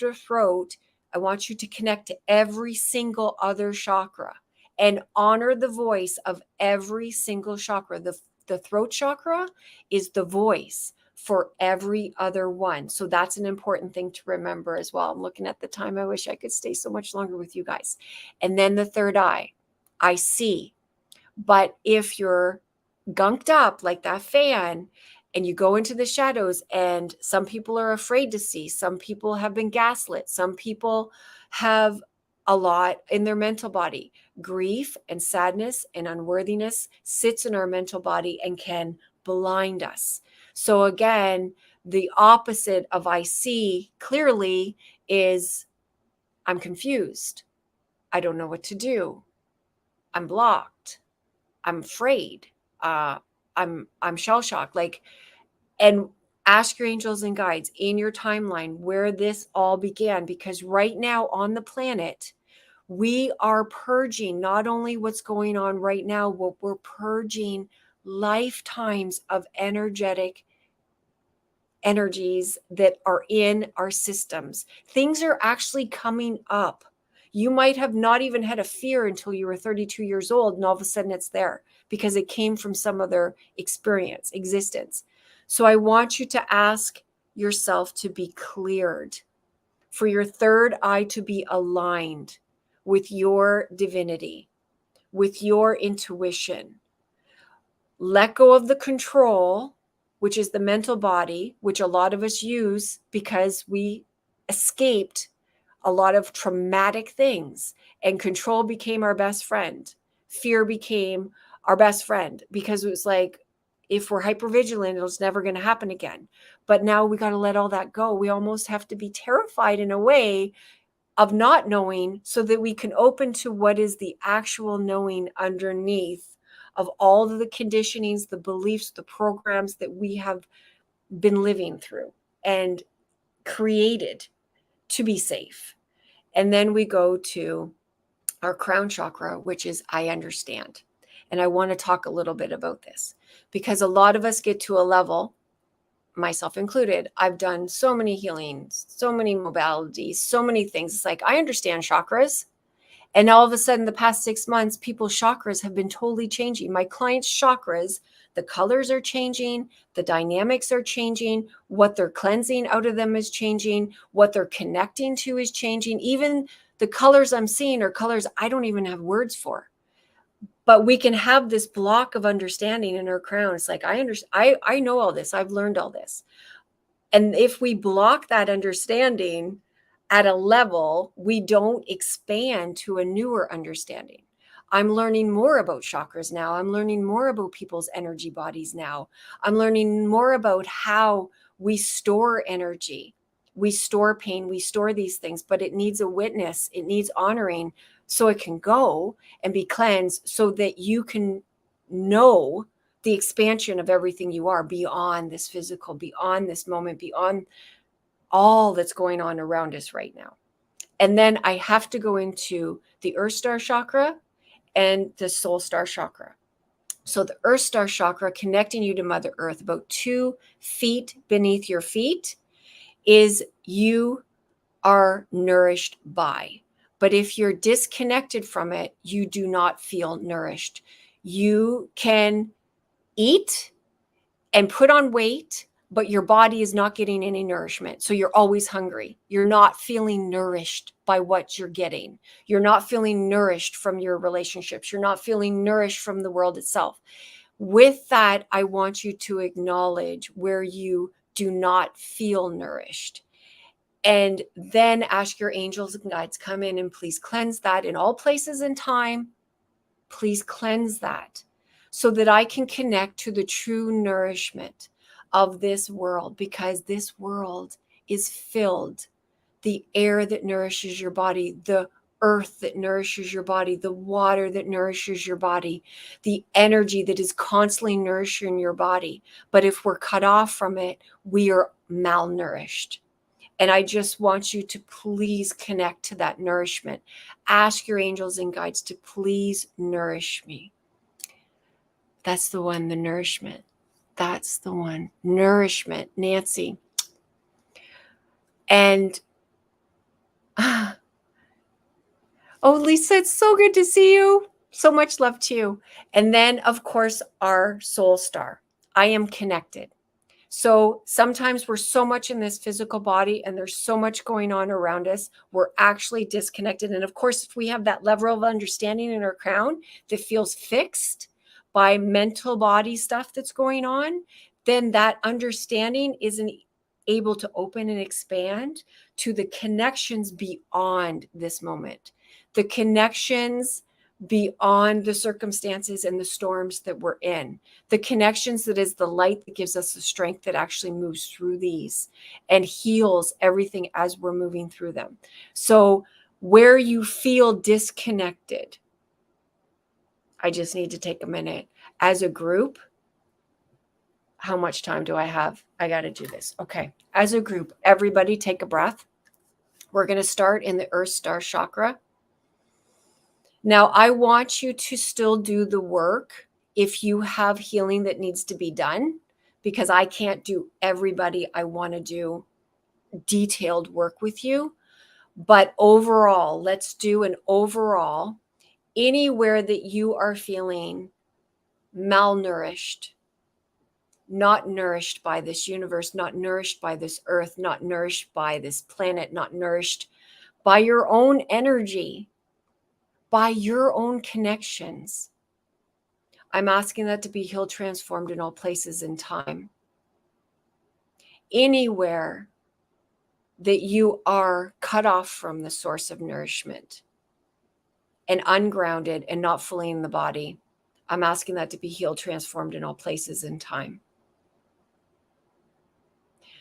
Speaker 1: to connect to every single other chakra and honor the voice of every single chakra. The throat chakra is the voice for every other one. So that's an important thing to remember as well. I'm looking at the time. I wish I could stay so much longer with you guys. And then the third eye, I see. But if you're gunked up like that fan and you go into the shadows, and some people are afraid to see, some people have been gaslit, some people have a lot in their mental body. Grief and sadness and unworthiness sits in our mental body and can blind us. So again, the opposite of I see clearly is I'm confused. I don't know what to do. I'm blocked. I'm afraid. I'm shell shocked. And ask your angels and guides in your timeline where this all began, because right now on the planet, we are purging not only what's going on right now, but we're purging lifetimes of energies that are in our systems. Things are actually coming up. You might have not even had a fear until you were 32 years old, and all of a sudden it's there because it came from some other experience, existence. So I want you to ask yourself to be cleared, for your third eye to be aligned with your divinity, with your intuition. Let go of the control, which is the mental body, which a lot of us use because we escaped a lot of traumatic things, and control became our best friend. Fear became our best friend because it was like, if we're hypervigilant, it's never going to happen again. But now we got to let all that go. We almost have to be terrified in a way of not knowing so that we can open to what is the actual knowing underneath of all of the conditionings, the beliefs, the programs that we have been living through and created to be safe. And then we go to our crown chakra, which is I understand. And I want to talk a little bit about this because a lot of us get to a level, myself included. I've done so many healings, so many modalities, so many things. It's like, I understand chakras. And all of a sudden, the past 6 months, people's chakras have been totally changing. My clients' chakras, The colors are changing. The dynamics are changing. What they're cleansing out of them is changing. What they're connecting to is changing. Even the colors I'm seeing are colors I don't even have words for. But we can have this block of understanding in our crown. It's like, I know all this. I've learned all this. And if we block that understanding at a level, we don't expand to a newer understanding. I'm learning more about chakras now. I'm learning more about people's energy bodies now. I'm learning more about how we store energy. We store pain, we store these things, but it needs a witness. It needs honoring so it can go and be cleansed so that you can know the expansion of everything you are beyond this physical, beyond this moment, beyond all that's going on around us right now. And then I have to go into the Earth Star chakra and the Soul Star chakra. So the Earth Star chakra, connecting you to Mother Earth, about 2 feet beneath your feet, is you are nourished by. But if you're disconnected from it, you do not feel nourished. You can eat and put on weight, but your body is not getting any nourishment. So you're always hungry. You're not feeling nourished by what you're getting. You're not feeling nourished from your relationships. You're not feeling nourished from the world itself. With that, I want you to acknowledge where you do not feel nourished. And then ask your angels and guides, come in and please cleanse that in all places and time. Please cleanse that so that I can connect to the true nourishment of this world, because this world is filled. The air that nourishes your body, the earth that nourishes your body, the water that nourishes your body, the energy that is constantly nourishing your body. But if we're cut off from it, we are malnourished. And I just want you to please connect to that nourishment. Ask your angels and guides to please nourish me. That's the one, the nourishment. That's the one, nourishment, Nancy. And, oh, Lisa, it's so good to see you. So much love to you. And then, of course, our soul star. I am connected. So sometimes we're so much in this physical body and there's so much going on around us, we're actually disconnected. And of course, if we have that level of understanding in our crown that feels fixed by mental body stuff that's going on, then that understanding isn't able to open and expand to the connections beyond this moment, the connections beyond the circumstances and the storms that we're in, the connections that is the light that gives us the strength that actually moves through these and heals everything as we're moving through them. So where you feel disconnected, I just need to take a minute. As a group, how much time do I have? I got to do this. Okay. As a group, everybody take a breath. We're going to start in the Earth Star chakra. Now, I want you to still do the work if you have healing that needs to be done, because I can't do everybody. I want to do detailed work with you. But overall, let's do an overall. Anywhere that you are feeling malnourished, not nourished by this universe, not nourished by this earth, not nourished by this planet, not nourished by your own energy, by your own connections. I'm asking that to be healed, transformed in all places and time. Anywhere that you are cut off from the source of nourishment and ungrounded and not fully in the body, I'm asking that to be healed, transformed in all places and time.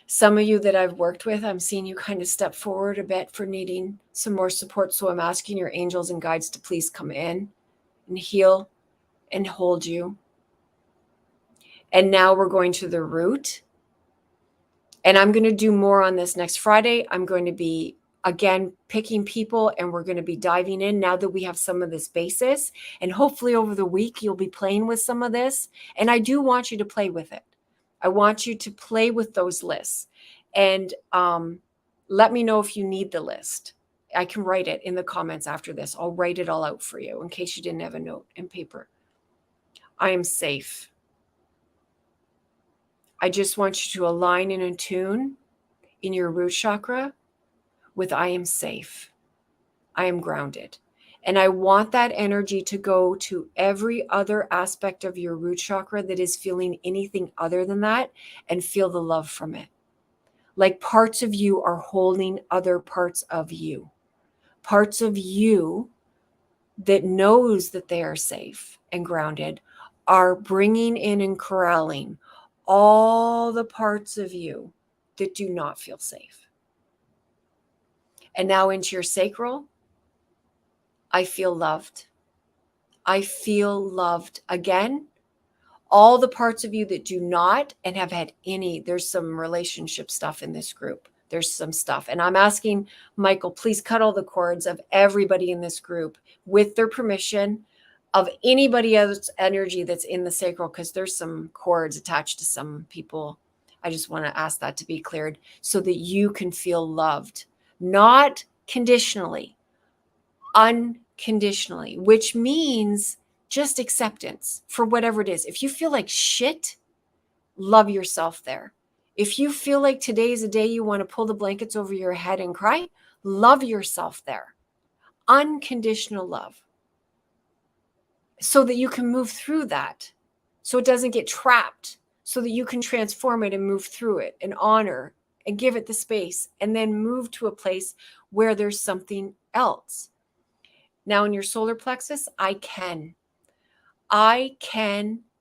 Speaker 1: Some of you that I've worked with, I'm seeing you kind of step forward a bit for needing some more support. So I'm asking your angels and guides to please come in and heal and hold you. And now we're going to the root. And I'm going to do more on this next Friday. I'm going to be, again, picking people, and we're going to be diving in now that we have some of this basis. And hopefully over the week, you'll be playing with some of this. And I do want you to play with it. I want you to play with those lists. And let me know if you need the list. I can write it in the comments after this. I'll write it all out for you in case you didn't have a note and paper. I am safe. I just want you to align and attune in your root chakra with I am safe. I am grounded. And I want that energy to go to every other aspect of your root chakra that is feeling anything other than that, and feel the love from it. Like parts of you are holding other parts of you. Parts of you that knows that they are safe and grounded are bringing in and corralling all the parts of you that do not feel safe. And now into your sacral, I feel loved. I feel loved again. All the parts of you that do not and have had any, there's some relationship stuff in this group. There's some stuff. And I'm asking Michael, please cut all the cords of everybody in this group with their permission, of anybody else's energy that's in the sacral, because there's some cords attached to some people. I just want to ask that to be cleared so that you can feel loved, not conditionally, unconditionally, which means just acceptance for whatever it is. If you feel like shit, love yourself there. If you feel like today is a day you want to pull the blankets over your head and cry, love yourself there. Unconditional love. So that you can move through that. So it doesn't get trapped. So that you can transform it and move through it and honor and give it the space and then move to a place where there's something else. Now in your solar plexus, I can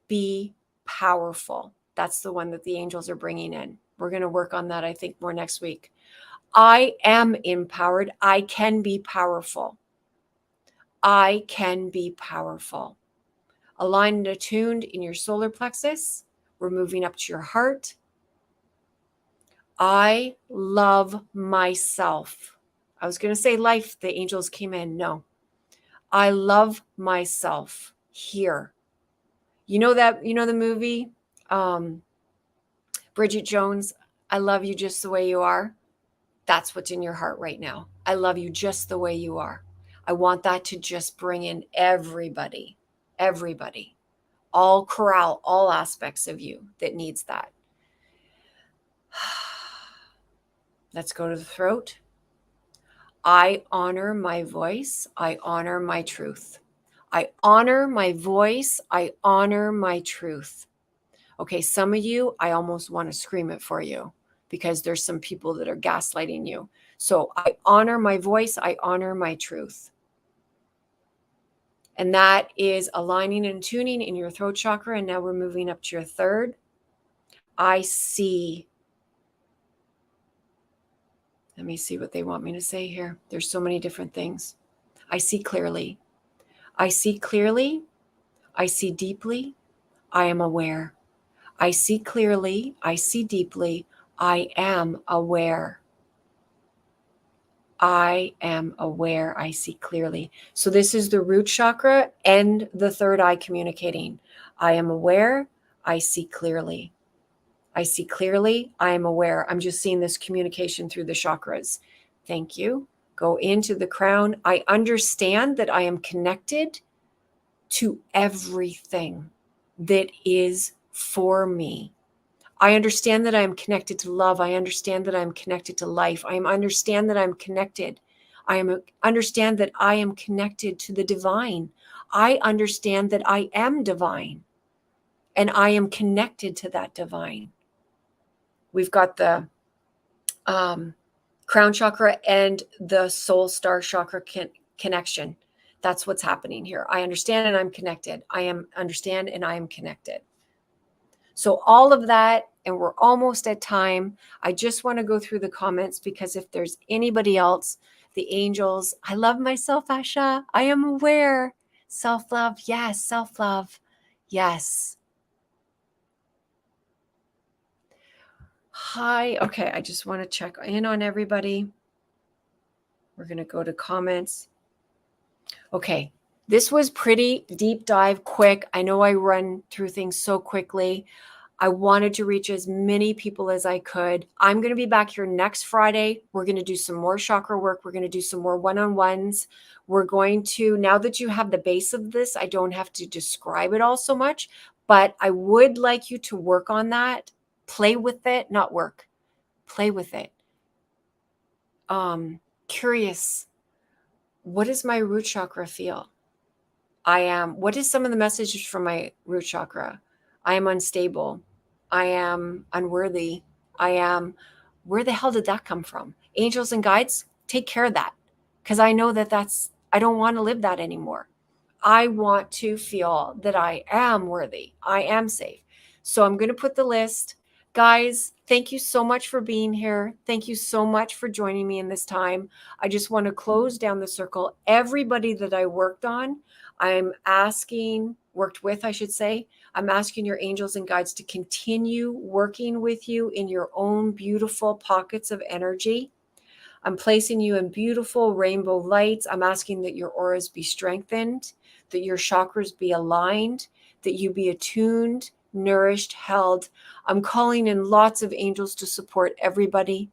Speaker 1: be powerful. That's the one that the angels are bringing in. We're going to work on that, I think, more next week. I am empowered. I can be powerful. I can be powerful. Aligned and attuned in your solar plexus. We're moving up to your heart. I love myself. I was going to say life. The angels came in. No. I love myself here. You know the movie, Bridget Jones, I love you just the way you are. That's what's in your heart right now. I love you just the way you are. I want that to just bring in everybody, all corral, all aspects of you that needs that. Let's go to the throat. I honor my voice. I honor my truth. I honor my voice. I honor my truth. Okay, some of you, I almost want to scream it for you because there's some people that are gaslighting you. So I honor my voice. I honor my truth. And that is aligning and tuning in your throat chakra. And now we're moving up to your third. I see. Let me see what they want me to say here. There's so many different things. I see clearly. I see clearly. I see deeply. I am aware. I see clearly. I see deeply. I am aware. I am aware. I see clearly. So this is the root chakra and the third eye communicating. I am aware. I see clearly. I see clearly. I am aware. I'm just seeing this communication through the chakras. Thank you. Go into the crown. I understand that I am connected to everything that is for me. I understand that I am connected to love. I understand that I'm connected to life. I understand that I'm connected. Understand that I am connected to the divine. I understand that I am divine and I am connected to that divine. We've got the crown chakra and the soul star chakra connection. That's what's happening here. I understand and I'm connected. Understand and I am connected. So all of that, and we're almost at time. I just want to go through the comments because if there's anybody else, the angels, I love myself, Asha. I am aware. Self-love. Yes. Self-love. Yes. Hi. Okay. I just want to check in on everybody. We're going to go to comments. Okay. This was pretty deep dive, quick. I know I run through things so quickly. I wanted to reach as many people as I could. I'm going to be back here next Friday. We're going to do some more chakra work. We're going to do some more one-on-ones. We're going to, now that you have the base of this, I don't have to describe it all so much, but I would like you to work on that. play with it, not work, play with it. Curious, what does my root chakra feel? What is some of the messages from my root chakra? I am unstable. I am unworthy. Where the hell did that come from? Angels and guides, take care of that. Because I know I don't want to live that anymore. I want to feel that I am worthy. I am safe. So I'm going to put the list. Guys, thank you so much for being here. Thank you so much for joining me in this time. I just want to close down the circle. Everybody that I worked with, I should say, I'm asking your angels and guides to continue working with you in your own beautiful pockets of energy. I'm placing you in beautiful rainbow lights. I'm asking that your auras be strengthened, that your chakras be aligned, that you be attuned, nourished, held. I'm calling in lots of angels to support everybody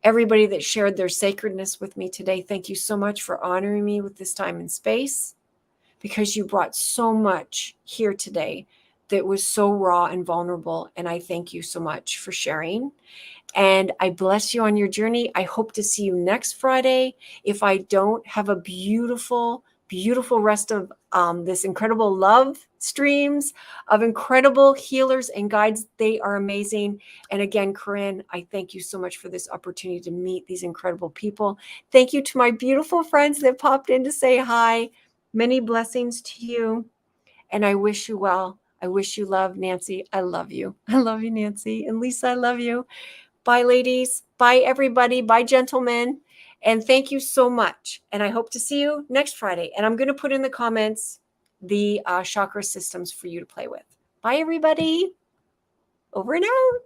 Speaker 1: that shared their sacredness with me today. Thank you so much for honoring me with this time and space, because you brought so much here today that was so raw and vulnerable. And I thank you so much for sharing. And I bless you on your journey. I hope to see you next Friday. If I don't, have a beautiful, beautiful rest of this incredible love streams of incredible healers and guides. They are amazing. And again, Corinne, I thank you so much for this opportunity to meet these incredible people. Thank you to my beautiful friends that popped in to say hi. Many blessings to you. And I wish you well. I wish you love. Nancy, I love you. I love you, Nancy. And Lisa, I love you. Bye, ladies. Bye, everybody. Bye, gentlemen. And thank you so much. And I hope to see you next Friday. And I'm going to put in the comments the chakra systems for you to play with. Bye, everybody. Over and out.